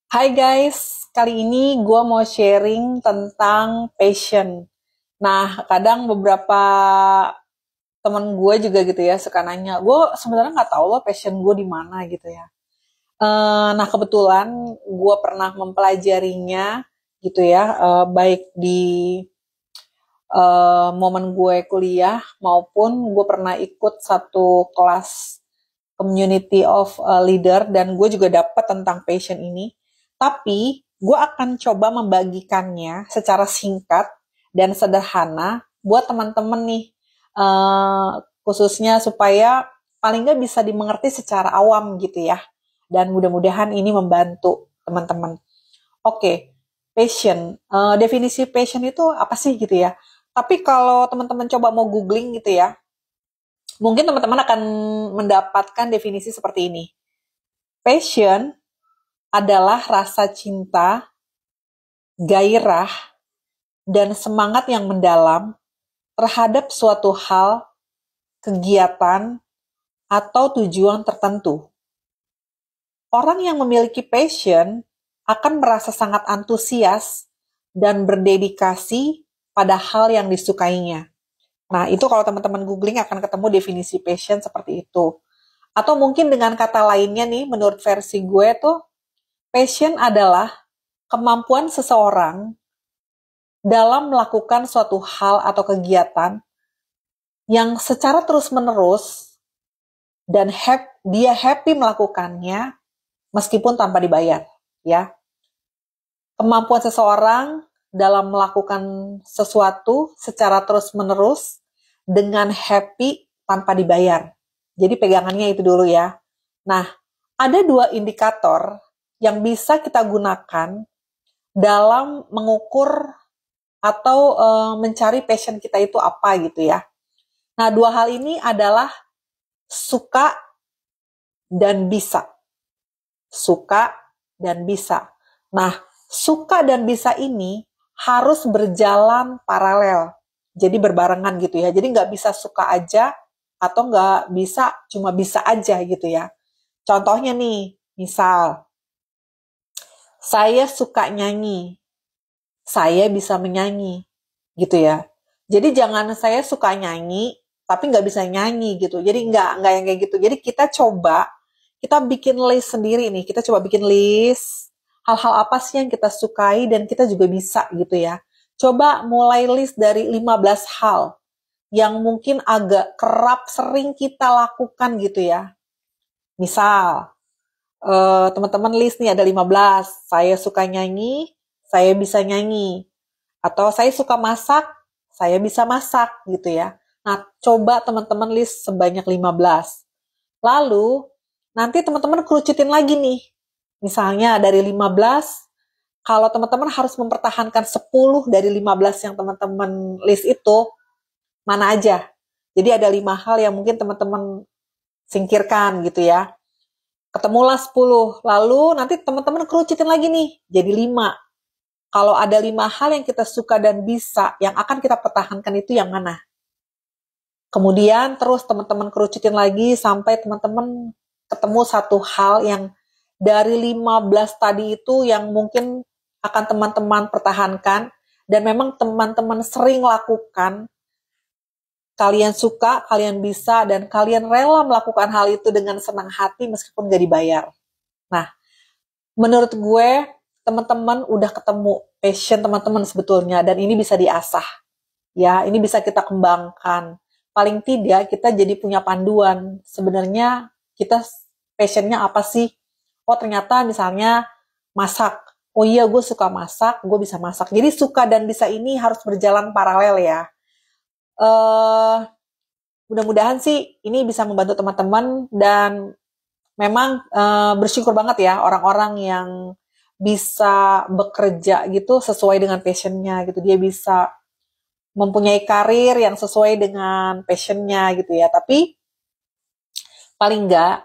Hai guys, kali ini gue mau sharing tentang passion. Nah, kadang beberapa temen gue juga gitu ya suka nanya, gue sebenarnya nggak tahu loh passion gue di mana gitu ya. Nah, kebetulan gue pernah mempelajarinya gitu ya, baik di momen gue kuliah maupun gue pernah ikut satu kelas community of leader dan gue juga dapat tentang passion ini. Tapi gue akan coba membagikannya secara singkat dan sederhana buat teman-teman nih, khususnya supaya paling nggak bisa dimengerti secara awam gitu ya. Dan mudah-mudahan ini membantu teman-teman. Oke, passion. Definisi passion itu apa sih gitu ya? Tapi kalau teman-teman coba mau googling gitu ya, mungkin teman-teman akan mendapatkan definisi seperti ini. Passion adalah rasa cinta, gairah, dan semangat yang mendalam terhadap suatu hal, kegiatan, atau tujuan tertentu. Orang yang memiliki passion akan merasa sangat antusias dan berdedikasi pada hal yang disukainya. Nah, itu kalau teman-teman googling akan ketemu definisi passion seperti itu. Atau mungkin dengan kata lainnya nih, menurut versi gue tuh, passion adalah kemampuan seseorang dalam melakukan suatu hal atau kegiatan yang secara terus-menerus dan dia happy melakukannya meskipun tanpa dibayar, ya. Kemampuan seseorang dalam melakukan sesuatu secara terus-menerus dengan happy tanpa dibayar. Jadi pegangannya itu dulu ya. Nah, ada dua indikator yang bisa kita gunakan dalam mengukur atau mencari passion kita itu apa gitu ya. Nah, dua hal ini adalah suka dan bisa. Suka dan bisa. Nah, suka dan bisa ini harus berjalan paralel. Jadi berbarengan gitu ya. Jadi nggak bisa suka aja atau nggak bisa cuma bisa aja gitu ya. Contohnya nih, misal saya suka nyanyi, saya bisa menyanyi gitu ya. Jadi jangan saya suka nyanyi tapi nggak bisa nyanyi gitu. Jadi nggak yang kayak gitu. Jadi kita bikin list sendiri nih. Kita coba bikin list hal-hal apa sih yang kita sukai dan kita juga bisa gitu ya. Coba mulai list dari 15 hal yang mungkin agak kerap sering kita lakukan gitu ya. Misal, teman-teman list nih ada 15. Saya suka nyanyi, saya bisa nyanyi. Atau saya suka masak, saya bisa masak gitu ya. Nah, coba teman-teman list sebanyak 15. Lalu, nanti teman-teman kerucutin lagi nih. Misalnya dari 15, kalau teman-teman harus mempertahankan 10 dari 15 yang teman-teman list itu, mana aja. Jadi ada 5 hal yang mungkin teman-teman singkirkan gitu ya. Ketemulah 10, lalu nanti teman-teman kerucutin lagi nih, jadi 5. Kalau ada 5 hal yang kita suka dan bisa, yang akan kita pertahankan itu yang mana? Kemudian terus teman-teman kerucutin lagi sampai teman-teman ketemu satu hal yang dari 15 tadi itu yang mungkin akan teman-teman pertahankan dan memang teman-teman sering lakukan, kalian suka, kalian bisa, dan kalian rela melakukan hal itu dengan senang hati meskipun gak dibayar. Nah, menurut gue teman-teman udah ketemu passion teman-teman sebetulnya dan ini bisa diasah. Ya, ini bisa kita kembangkan. Paling tidak kita jadi punya panduan. Sebenarnya kita passionnya apa sih? Oh ternyata misalnya masak. Oh iya gue suka masak, gue bisa masak. Jadi suka dan bisa ini harus berjalan paralel ya. Mudah-mudahan sih ini bisa membantu teman-teman dan memang bersyukur banget ya orang-orang yang bisa bekerja gitu sesuai dengan passionnya gitu. Dia bisa mempunyai karir yang sesuai dengan passionnya gitu ya. Tapi paling enggak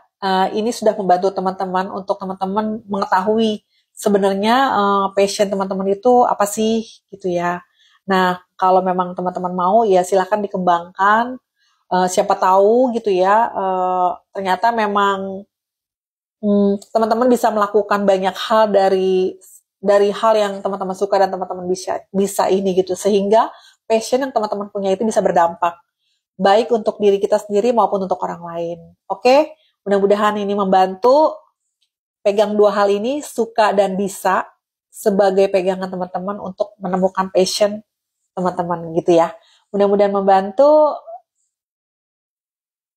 ini sudah membantu teman-teman untuk teman-teman mengetahui sebenarnya passion teman-teman itu apa sih gitu ya. Nah, kalau memang teman-teman mau ya silakan dikembangkan. Siapa tahu gitu ya, ternyata memang teman-teman bisa melakukan banyak hal dari hal yang teman-teman suka dan teman-teman bisa ini gitu, sehingga passion yang teman-teman punya itu bisa berdampak baik untuk diri kita sendiri maupun untuk orang lain. Oke, mudah-mudahan ini membantu. Pegang dua hal ini, suka dan bisa, sebagai pegangan teman-teman untuk menemukan passion teman-teman gitu ya. Mudah-mudahan membantu.